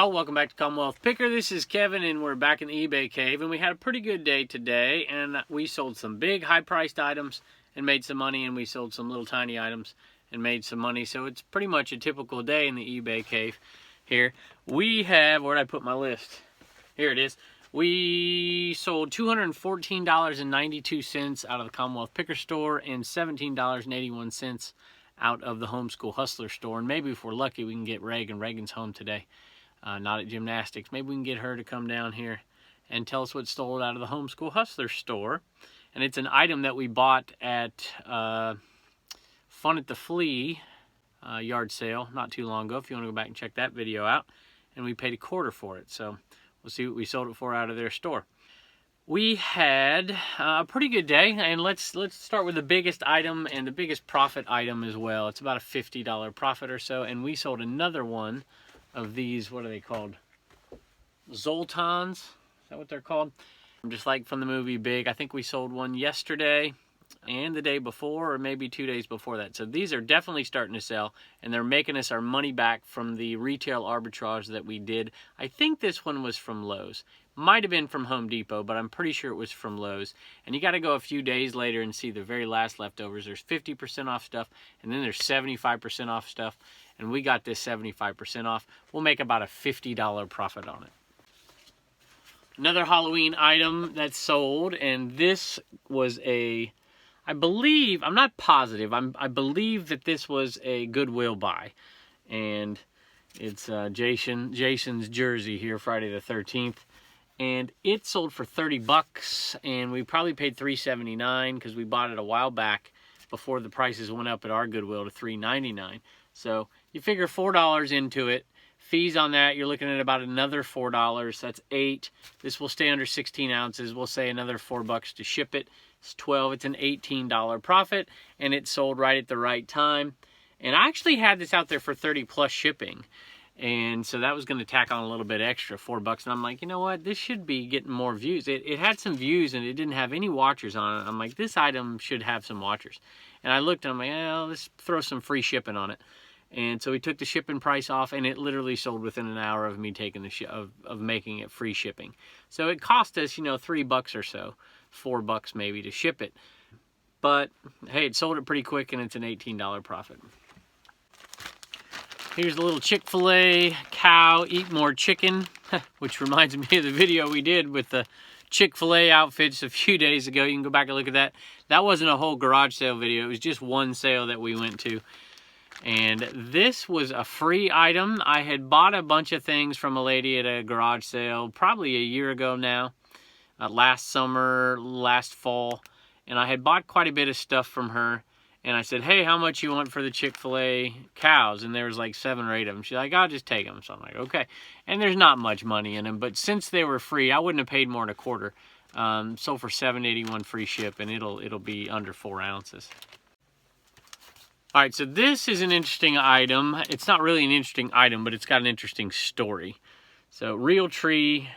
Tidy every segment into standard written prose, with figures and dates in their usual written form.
y'all, welcome back to Commonwealth Picker. This is Kevin and we're back in the eBay cave, and we had a pretty good day today, and we sold some big high-priced items and made some money, and we sold some little tiny items and made some money. So it's pretty much a typical day in the eBay cave here. We have, where'd I put my list? Here it is. We sold $214.92 out of the Commonwealth Picker store and $17.81 out of the Homeschool Hustlers store. And maybe if we're lucky, we can get Reagan. Reagan's home today, not at gymnastics. Maybe we can get her to come down here and tell us what's sold out of the Homeschool Hustlers store. And it's an item that we bought at Fun at the Flea yard sale not too long ago, if you want to go back and check that video out. And we paid $0.25 for it. So we'll see what we sold it for out of their store. We had a pretty good day, and let's start with the biggest item and the biggest profit item as well. It's about a $50 profit or so, and we sold another one of these, what are they called? Zoltans, is that what they're called? Just like from the movie Big. I think we sold one yesterday and the day before, or maybe 2 days before that. So these are definitely starting to sell, and they're making us our money back from the retail arbitrage that we did. I think this one was from Lowe's. Might have been from Home Depot, but I'm pretty sure it was from Lowe's. And you got to go a few days later and see the very last leftovers. There's 50% off stuff, and then there's 75% off stuff. And we got this 75% off. We'll make about a $50 profit on it. Another Halloween item that's sold, and this was a, I believe, I'm not positive, I believe that this was a Goodwill buy. And it's Jason's jersey here, Friday the 13th. And it sold for 30 bucks, and we probably paid $3.79 because we bought it a while back before the prices went up at our Goodwill to $3.99. So you figure $4 into it. Fees on that, you're looking at about another $4. That's $8. This will stay under 16 ounces. We'll say another $4 to ship it. It's $12. It's an $18 profit, and it sold right at the right time. And I actually had this out there for 30 plus shipping. And so that was going to tack on a little bit extra, $4. And I'm like, you know what? This should be getting more views. It had some views, and it didn't have any watchers on it. I'm like, this item should have some watchers. And I looked, and I'm like, oh, let's throw some free shipping on it. And so we took the shipping price off, and it literally sold within an hour of me taking the of making it free shipping. So it cost us, you know, $3 or so, $4 maybe to ship it. But hey, it sold it pretty quick, and it's an $18 profit. Here's a little Chick-fil-A cow, eat more chicken, which reminds me of the video we did with the Chick-fil-A outfits a few days ago. You can go back and look at that. That wasn't a whole garage sale video. It was just one sale that we went to. And this was a free item. I had bought a bunch of things from a lady at a garage sale probably a year ago now. Last summer, last fall. And I had bought quite a bit of stuff from her. And I said, hey, how much you want for the Chick-fil-A cows? And there was like 7 or 8 of them. She's like, I'll just take them. So I'm like, okay. And there's not much money in them. But since they were free, I wouldn't have paid more than $0.25. So for $7.81 free ship, and it'll be under 4 ounces. All right, so this is an interesting item. It's not really an interesting item, but it's got an interesting story. So Real Tree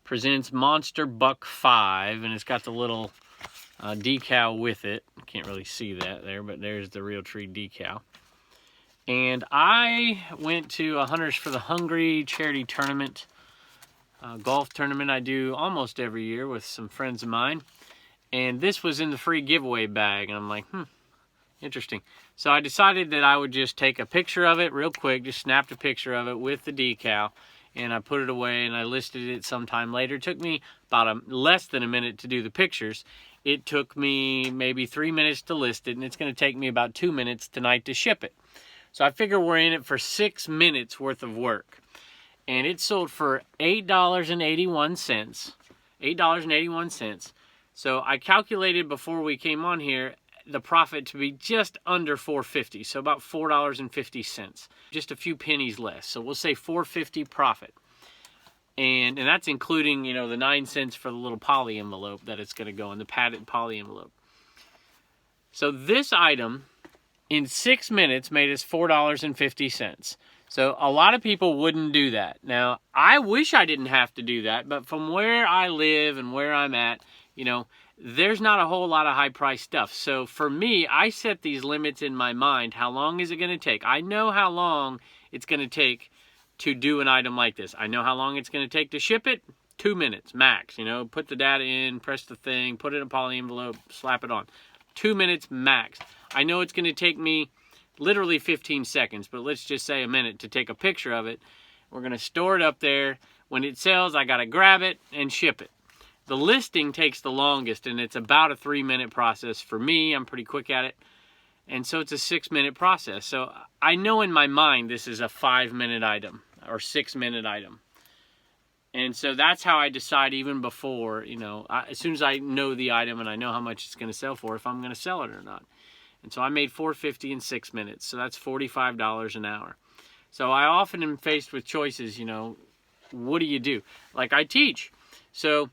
presents Monster Buck 5, and it's got the little decal with it. Can't really see that there, but there's the Real Tree decal. And I went to a Hunters for the Hungry charity tournament, golf tournament I do almost every year with some friends of mine. And this was in the free giveaway bag, and I'm like, interesting. So I decided that I would just take a picture of it real quick, just snapped a picture of it with the decal, and I put it away, and I listed it sometime later. It took me about less than a minute to do the pictures. It took me maybe 3 minutes to list it, and it's going to take me about 2 minutes tonight to ship it. So I figure we're in it for 6 minutes worth of work. And it sold for $8.81. $8.81. So I calculated before we came on here the profit to be just under $4.50, so about $4.50, just a few pennies less. So we'll say $4.50 profit. And that's including, you know, the 9 cents for the little poly envelope that it's going to go in, the padded poly envelope. So this item in 6 minutes made us $4.50. So a lot of people wouldn't do that. Now, I wish I didn't have to do that, but from where I live and where I'm at, you know, there's not a whole lot of high-priced stuff. So for me, I set these limits in my mind. How long is it going to take? I know how long it's going to take to do an item like this. I know how long it's going to take to ship it. 2 minutes max. You know, put the data in, press the thing, put it in a poly envelope, slap it on. 2 minutes max. I know it's going to take me literally 15 seconds, but let's just say a minute to take a picture of it. We're going to store it up there. When it sells, I got to grab it and ship it. The listing takes the longest, and it's about a 3-minute process for me. I'm pretty quick at it. And so it's a 6-minute process. So I know in my mind this is a 5-minute item or 6-minute item. And so that's how I decide even before, you know, as soon as I know the item and I know how much it's going to sell for, if I'm going to sell it or not. And so I made $4.50 in 6 minutes. So that's $45 an hour. So I often am faced with choices, you know, what do you do? Like I teach. So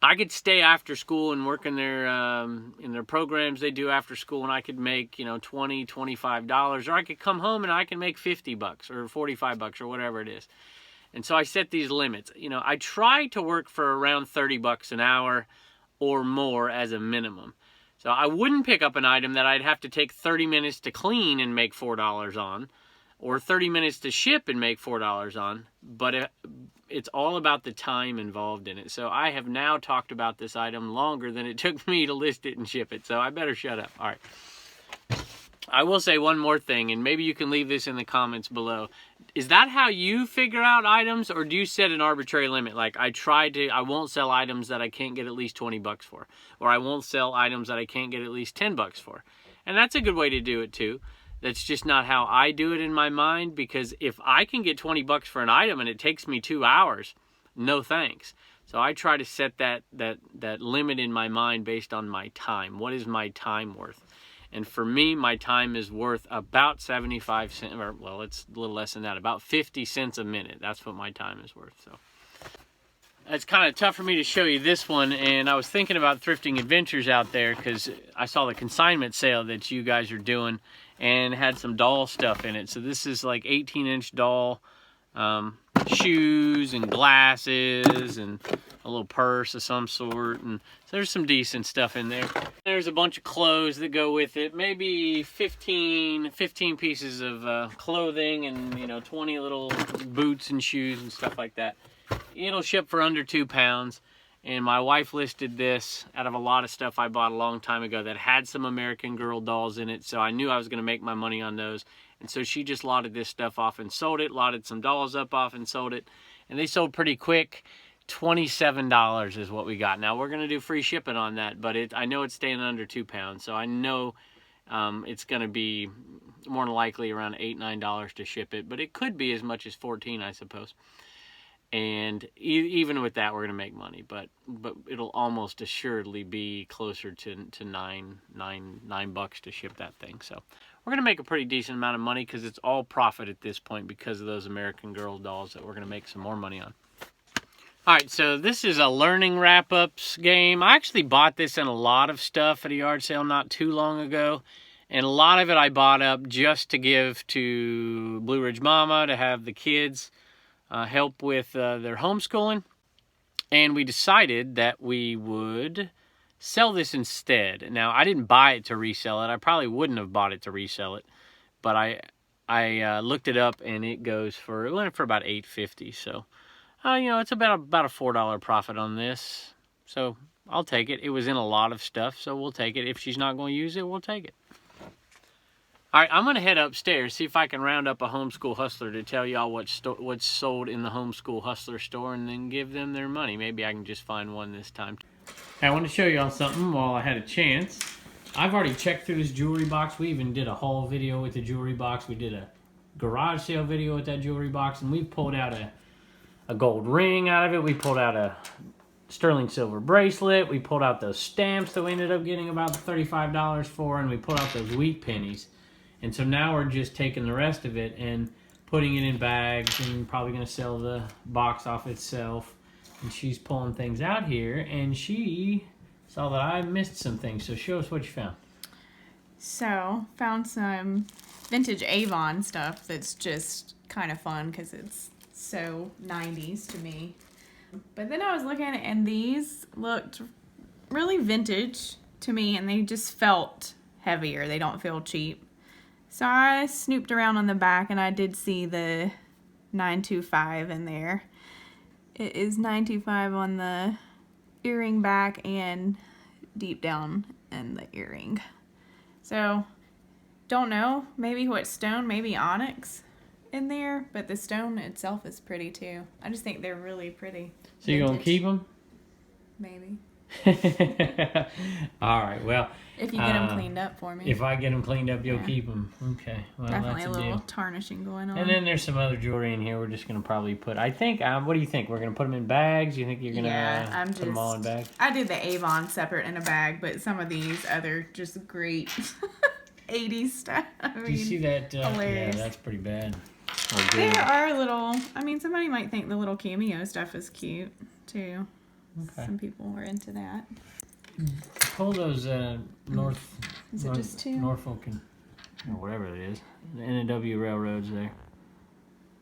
I could stay after school and work in their programs they do after school, and I could make, you know, $20, $25, or I could come home and I can make $50 or $45 or whatever it is. And so I set these limits. You know, I try to work for around $30 an hour or more as a minimum. So I wouldn't pick up an item that I'd have to take 30 minutes to clean and make $4 on, or 30 minutes to ship and make $4 on, but it's all about the time involved in it. So I have now talked about this item longer than it took me to list it and ship it, so I better shut up. All right. I will say one more thing, and maybe you can leave this in the comments below. Is that how you figure out items, or do you set an arbitrary limit? Like I won't sell items that I can't get at least 20 bucks for, or I won't sell items that I can't get at least 10 bucks for. And that's a good way to do it too. That's just not how I do it in my mind, because if I can get 20 bucks for an item and it takes me 2 hours, no thanks. So I try to set that limit in my mind based on my time. What is my time worth? And for me, my time is worth about 75 cents, or well, it's a little less than that, about 50 cents a minute. That's what my time is worth. So it's kind of tough for me to show you this one, and I was thinking about thrifting adventures out there because I saw the consignment sale that you guys are doing and had some doll stuff in it. So this is like 18-inch doll shoes and glasses and a little purse of some sort, and so there's some decent stuff in there. There's a bunch of clothes that go with it, maybe 15 pieces of clothing, and you know, 20 little boots and shoes and stuff like that. It'll ship for under 2 pounds, and my wife listed this out of a lot of stuff I bought a long time ago that had some American Girl dolls in it, so I knew I was going to make my money on those. And so she just lotted this stuff off and sold it, lotted some dolls up off and sold it, and they sold pretty quick. $27 is what we got. Now we're going to do free shipping on that, but I know it's staying under 2 pounds, so I know it's going to be more than likely around $8, $9 to ship it, but it could be as much as $14, I suppose. And even with that, we're going to make money, but it'll almost assuredly be closer to $9 to ship that thing. So we're going to make a pretty decent amount of money because it's all profit at this point because of those American Girl dolls that we're going to make some more money on. All right, so this is a learning wrap-ups game. I actually bought this in a lot of stuff at a yard sale not too long ago. And a lot of it I bought up just to give to Blue Ridge Mama to have the kids help with their homeschooling. And we decided that we would sell this instead. Now, I didn't buy it to resell it. I probably wouldn't have bought it to resell it. But I looked it up, and it went for about $8.50. So, you know, it's about a $4 profit on this. So I'll take it. It was in a lot of stuff, so we'll take it. If she's not going to use it, we'll take it. All right, I'm going to head upstairs, see if I can round up a Homeschool Hustler to tell y'all what's sold in the Homeschool Hustler store, and then give them their money. Maybe I can just find one this time. I want to show y'all something while I had a chance. I've already checked through this jewelry box. We even did a haul video with the jewelry box. We did a garage sale video with that jewelry box, and we pulled out a gold ring out of it. We pulled out a sterling silver bracelet. We pulled out those stamps that we ended up getting about $35 for, and we pulled out those wheat pennies. And so now we're just taking the rest of it and putting it in bags, and probably going to sell the box off itself. And she's pulling things out here, and she saw that I missed some things. So show us what you found. So, found some vintage Avon stuff that's just kind of fun because it's so 90s to me. But then I was looking at it, and these looked really vintage to me, and they just felt heavier. They don't feel cheap. So I snooped around on the back, and I did see the $9.25 in there. It is $9.25 on the earring back and deep down in the earring. So, don't know. Maybe what stone? Maybe onyx in there. But the stone itself is pretty too. I just think they're really pretty. So you're going to keep them? Maybe. All right, well. If you get them cleaned up for me. If I get them cleaned up, you'll keep them. Okay, well, definitely that's a little deal. tarnishing going on. And then there's some other jewelry in here we're just going to probably put. I think, what do you think? We're going to put them in bags? You think you're going to put them all in bags? I did the Avon separate in a bag, but some of these other just great 80s stuff. Do you see that? Hilarious. Yeah, that's pretty bad. There are little, somebody might think the little cameo stuff is cute, too. Okay. Some people are into that. Pull those just two? Norfolk and or whatever it is, the N&W railroads there.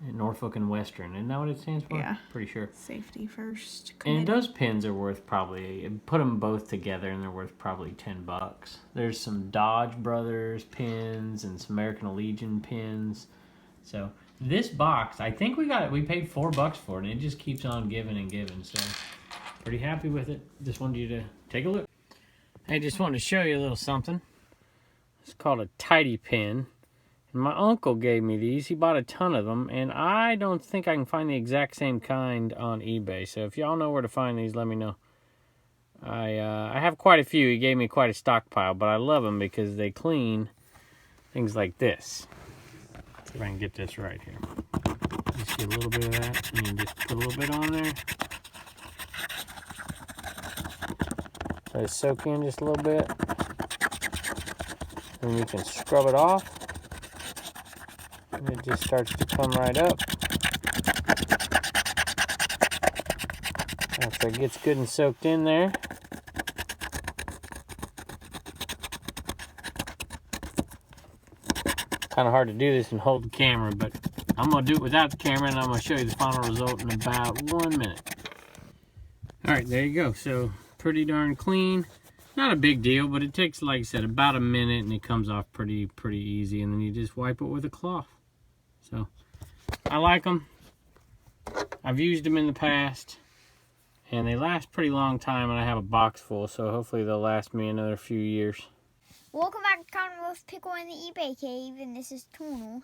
Norfolk and Western, isn't that what it stands for? Yeah. Pretty sure. Safety first. And those pins are worth probably, put them both together and they're worth probably $10. There's some Dodge Brothers pins and some American Legion pins. So this box, I think we paid $4 for it, and it just keeps on giving and giving. So pretty happy with it. Just wanted you to take a look. I just wanted to show you a little something. It's called a tidy pin. And my uncle gave me these. He bought a ton of them, and I don't think I can find the exact same kind on eBay. So if y'all know where to find these, let me know. I have quite a few. He gave me quite a stockpile, but I love them because they clean things like this. Let's see if I can get this right here. Just get a little bit of that, and you just put a little bit on there. Let it soak in just a little bit. And you can scrub it off. And it just starts to come right up. After it gets good and soaked in there. Kind of hard to do this and hold the camera, but I'm going to do it without the camera, and I'm going to show you the final result in about 1 minute. Alright, there you go. So, pretty darn clean. Not a big deal, but it takes, like I said, about a minute, and it comes off pretty easy, and then you just wipe it with a cloth. So, I like them. I've used them in the past, and they last pretty long time, and I have a box full, so hopefully they'll last me another few years. Welcome back to Commonwealth Picker in the eBay cave, and this is Toonal.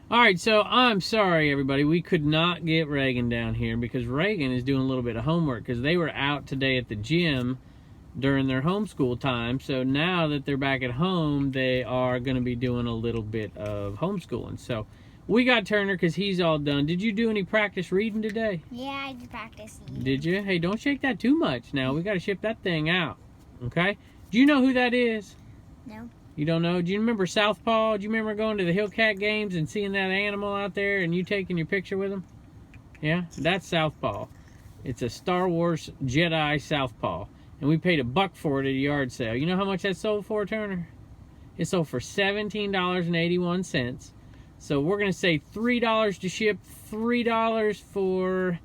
Alright, so I'm sorry, everybody. We could not get Reagan down here because Reagan is doing a little bit of homework because they were out today at the gym during their homeschool time. So now that they're back at home, they are going to be doing a little bit of homeschooling. So we got Turner because he's all done. Did you do any practice reading today? Yeah, I did practice reading. Did you? Hey, don't shake that too much now. We got to ship that thing out. Okay? Do you know who that is? No. You don't know? Do you remember Southpaw? Do you remember going to the Hillcat games and seeing that animal out there and you taking your picture with him? Yeah? That's Southpaw. It's a Star Wars Jedi Southpaw. And we paid $1 for it at a yard sale. You know how much that sold for, Turner? It sold for $17.81. So we're going to say $3 to ship, $3 for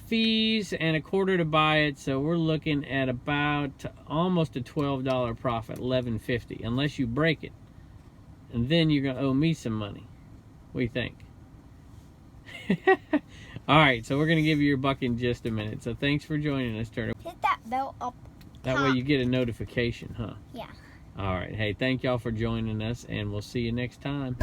fees, and $0.25 to buy it. So we're looking at about almost a $12 profit, $11.50, unless you break it. And then you're going to owe me some money. What do you think? All right, so we're going to give you your $1 in just a minute. So thanks for joining us, Turner. Hit that bell up. That way you get a notification, huh? Yeah. All right. Hey, thank y'all for joining us, and we'll see you next time.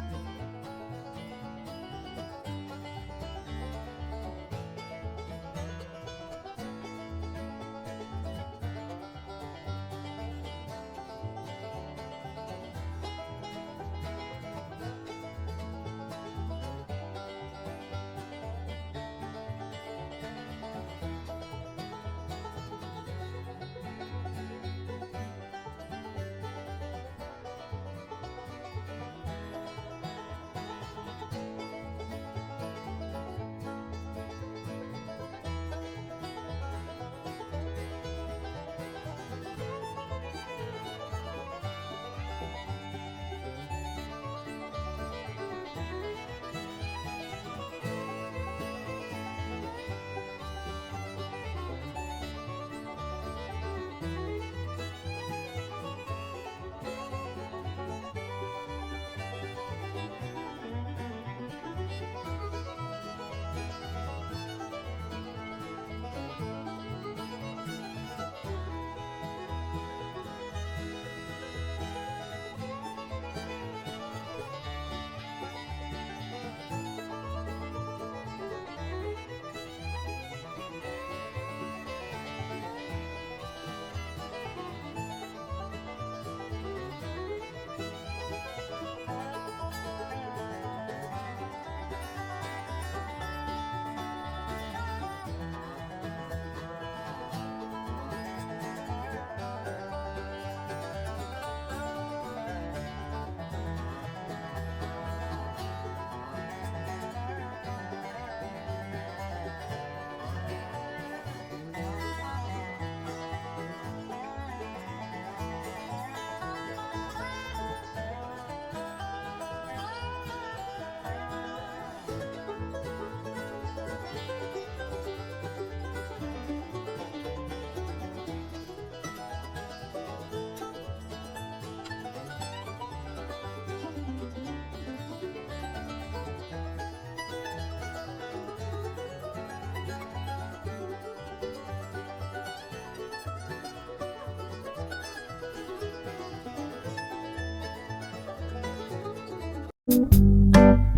bye.